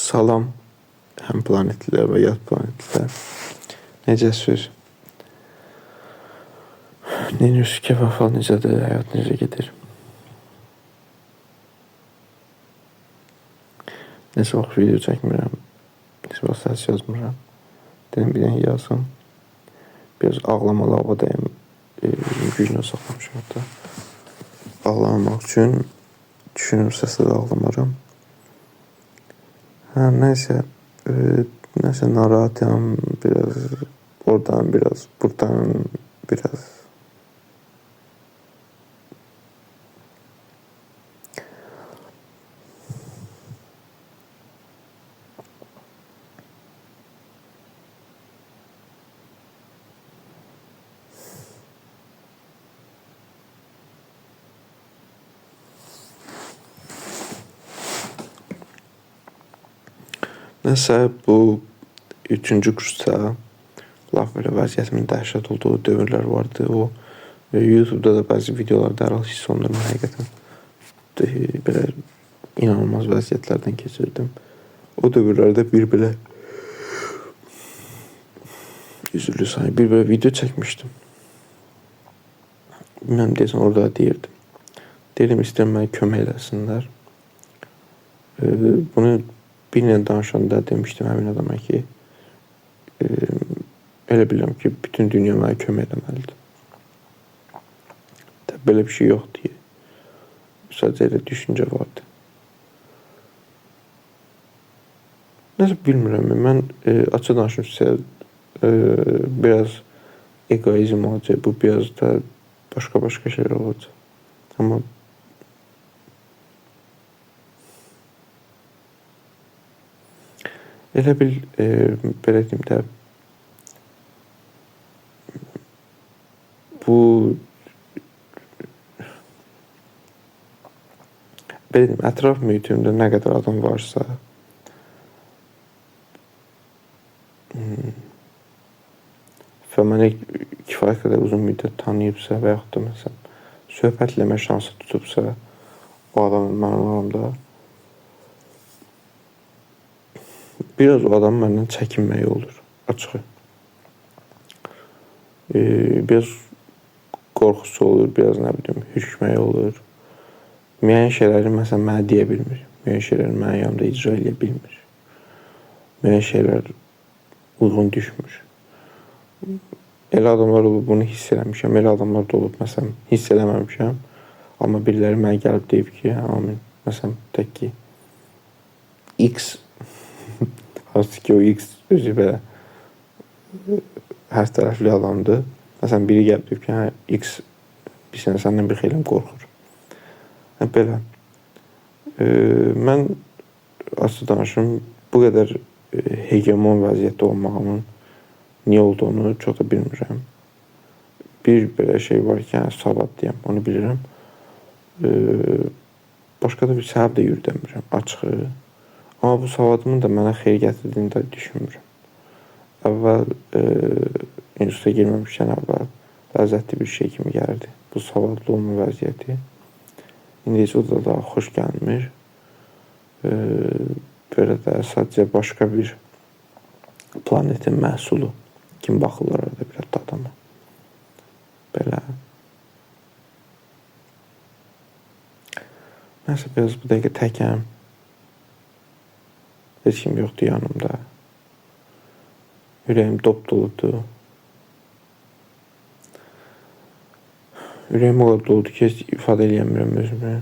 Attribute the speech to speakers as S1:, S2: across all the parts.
S1: Salam, həm planetlilər və yad planetlilər. Necəsiz? Necəsiz, keyf əhval necədir, həyat necə gedir? Neçə vaxt video çəkmirəm, neçə vaxt səs yazmıram. Dedim bir dənə yazım. Biraz ağlamalı havadayım, gücünə saxlamışım hatta. Ağlamamaq üçün düşünürüm səslə də ağlamaram. Nəysə, narahatam, biraz oradan, biraz buradan, biraz. Nəsə bu 3-cü kursda laf belə vəziyyətimin dəhşət olduğu dövrlər vardı. O YouTube'da da bəzi videolarda hər hal hiss olunur həqiqətən. Belə inanılmaz vəziyyətlərdən keçirdim. O dövrlərdə bir belə video çəkmişdim. Bilməm deyəsən orada deyirdim. Deyirdim istəyirəm mənə kömək eləsinlər. Bunu birlə danışanda demişdim həmin adama ki, elə bilirəm ki, bütün dünya mənə kömək eləməlidir. Belə bir şey yoxdur. Sadəcə elə düşüncə vardı. Nəsə bilmirəm, mən açıq danışım sizə biraz egoizm olacaq, bu biraz da başqa şeylər olacaq. Amma elə bil, belə deyim də, bu, belə deyim, ətraf mühitimdə nə qədər adam varsa, və mənə kifayət qədər uzun müddət tanıyıbsa və yaxud da məsələn, söhbət eləmə şansı tutubsa, o adamın mənim aramda, biraz o adam məndən çəkinməyi olur, açığı. Biraz qorxusu olur, biraz nə bilim, hürkməyi olur. Müəyyən şeyləri məsələn mənə deyə bilmir. Müəyyən şeyləri mənim yanımda icra edə bilmir. Müəyyən şeylər uyğun düşmür. Elə adamlar olub, bunu hiss eləmişəm. Elə adamlar da olub, məsələn, hiss eləməmişəm. Amma biriləri mənə gəlib deyib ki, məsələn, tək ki, X, hansı ki o X özü belə hər tərəfli adamdır. Məsələn, biri gəlib deyib ki, X bilsən, səndən bir xeylim qorxur. Belə. Mən açıq danışım, bu qədər hegemon vəziyyətdə olmağımın niyə olduğunu çox da bilmirəm. Bir belə şey var ki, savadlıyam, onu bilirəm. Başqa da bir səbəb də yürüdəmirəm, açığı. Amma bu savadımın da mənə xeyir gətirdiyini də düşünmürəm. Əvvəl instituta girməmişkən əvvəl ləzzətli bir şey kimi gəlirdi. Bu savadlı olma vəziyyəti. İndi heç o da daha xoş gəlmir. Belə də sadəcə başqa bir planetin məhsulu kimi baxırlar orada bir hətta adama. Belə. Nəsə biraz bu dəqiqə təkəm. Heç kim yoxdur yanımda. Ürəyim dop-doludur. Ürəyim o qədər doludur ki, heç ifadə eləyəmirəm özümü.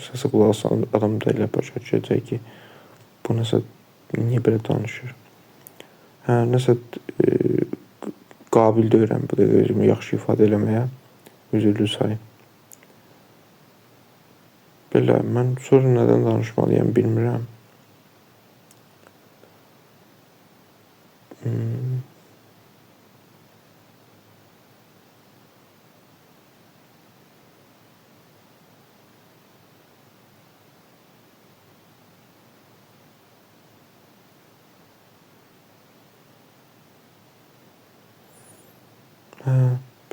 S1: Səsə qulaq asan adam da elə başa düşəcək ki, bu nəsə niyə belə danışır. Nəsə qabil deyirəm bu dəqiqə özümü yaxşı ifadə eləməyə, üzürlü sayım. Belə, mən sonra nədən danışmalıyam bilmirəm.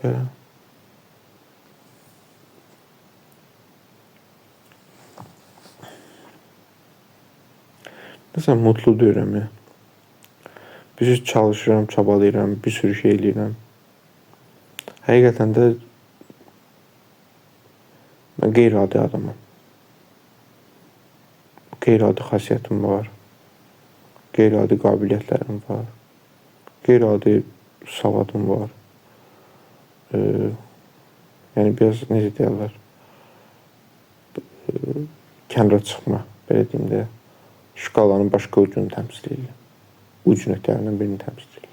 S1: Belə. Məsələn, mutlu deyirəm ya. Bir sürü çalışıram, çabalayıram, bir sürü şey eləyirəm. Həqiqətən də mən qeyri-adi adamam. Qeyri-adi xasiyyətim var. Qeyri-adi qabiliyyətlərim var. Qeyri-adi savadım var. Yəni biraz necə deyirlər? Kənara çıxma, belə deyim də. Şkalanın başqa ucunu təmsil edir. Uc nöqtələrindən birini təmsil edir.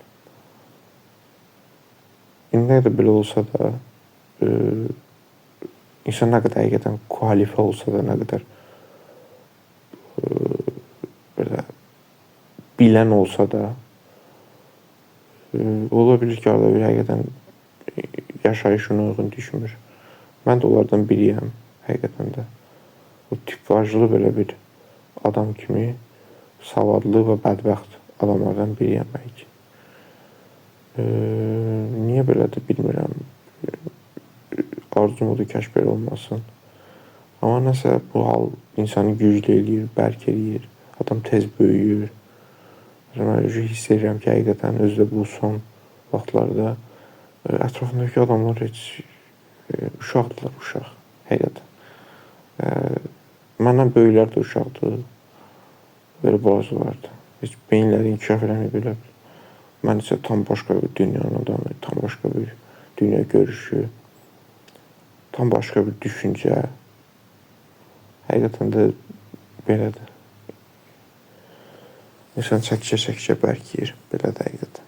S1: İndi nə qədər belə olsa da, insan nə qədər həqiqətən kualifə olsa da, nə qədər belə bilən olsa da, ola bilir ki, arada bir həqiqətən yaşayışına uyğun düşmür. Mən də onlardan biriyəm, həqiqətən də. O tipajlı belə bir adam kimi savadlı və bədbəxt adamlardan biriyəm bəlkə. Niyə belədir bilmirəm. Arzum odur, kaş belə olmasın. Amma nəsə bu hal insanı güclü eləyir, bərk eləyir. Adam tez böyüyür. Mən hiss edirəm ki, həqiqətən özü də bu son vaxtlarda ətrafındakı adamlar heç uşaqdırlar, uşaq. Həqiqətən. Məndən böyüklər də uşaqdır. Belə bazılardır. Heç beyinləri inkişaf eləməyib elə bil. Mən isə tam başqa bir dünyanın adamı, tam başqa bir dünya görüşü, tam başqa bir düşüncə. Həqiqətən də belədir. İnsan çəkişə-çəkişə bərkiyir. Belədir həqiqətən.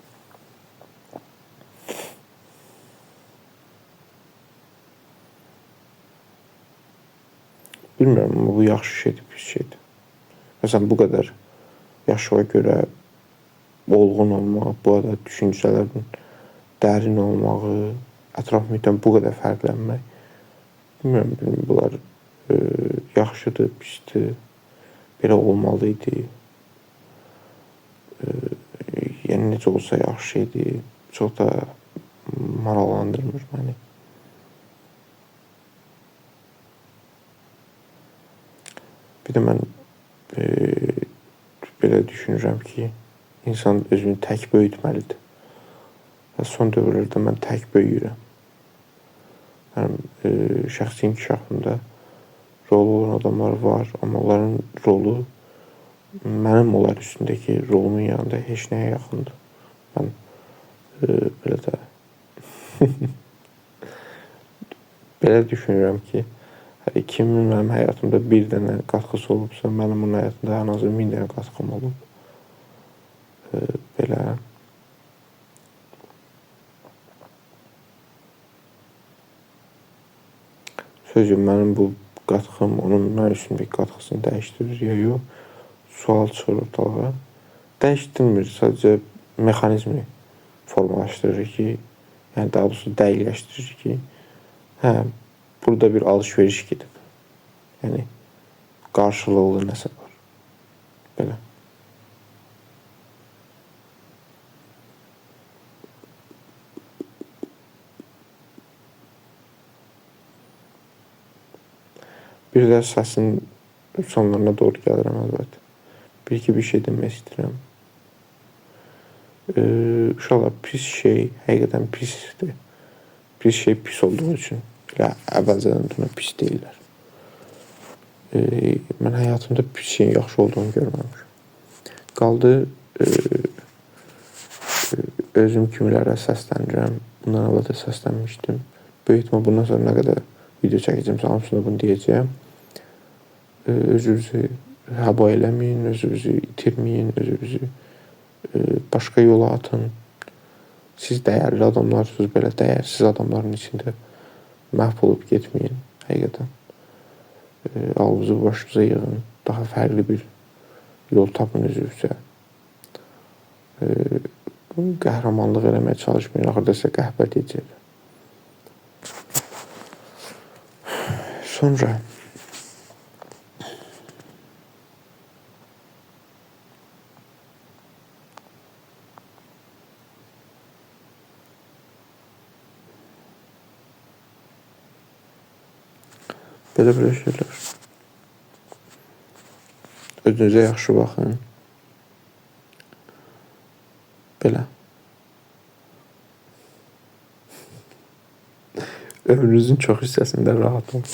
S1: Bilmirəm, amma bu yaxşı şeydir, pis şeydir. Məsələn, bu qədər yaşıma görə olğun olmaq, bu qədər düşüncələrin dərin olmağı, ətraf mühitdən bu qədər fərqlənmək, bilmirəm, bunlar yaxşıdır, pisdir, belə olmalı idi. Yəni, necə olsa yaxşı idi, çox da maraqlandırmır məni. Bir də mən belə düşünürəm ki, insan özünü tək böyütməlidir. Və son dövrlərdə mən tək böyüyürəm. Mənim şəxsi inkişafımda rolu olan adamlar var, amma onların rolu mənim onlar üstündəki rolumun yanında heç nəyə yaxındır. Mən belə də belə düşünürəm ki, kimin mənim həyatımda bir dənə qatqısı olubsa, mənim onun həyatında ən azı 1000 dənə qatqım olub. Belə. Sözüm, mənim bu qatqım onun mən üstündəki qatqısını dəyişdirir ya yox, sual çıxır ortalığa. Dəyişdirmir, sadəcə mexanizmi formalaşdırır ki, yəni daha doğrusu dəqiqləşdirir ki, burada bir alış-veriş gedib. Yəni, qarşılıqlı nəsə var. Belə. Bir də səsin sonlarına doğru gəlirəm əlbəttə. Bir şey demək istəyirəm. Uşaqlar, pis şey həqiqətən pisdir. Pis şey pis olduğu üçün əvvəlcədən buna pis deyirlər. Mən həyatımda pis şeyin yaxşı olduğunu görməmişəm. Qaldı özüm kimilərə səslənirəm. Bundan əvvəl də səslənmişdim. Böyük ehtimal bundan sonra nə qədər video çəkəcəmsə, hamısında bunu deyəcəyəm. Özünüzü həba eləməyin, özünüzü itirməyin, özünüzü başqa yola atın. Siz dəyərli adamlarsınız, belə dəyərsiz adamların içində məhv olub getməyin, həqiqətən. Ağzınızı başınıza yığın, daha fərqli bir yol tapın özünüzə. Qəhrəmanlıq eləməyə çalışmayın, axırda sizə qəhbə deyəcək. Sonra belə şeylər. Özünüzə yaxşı baxın. Belə. Ömrünüzün çox hissəsində rahat olun.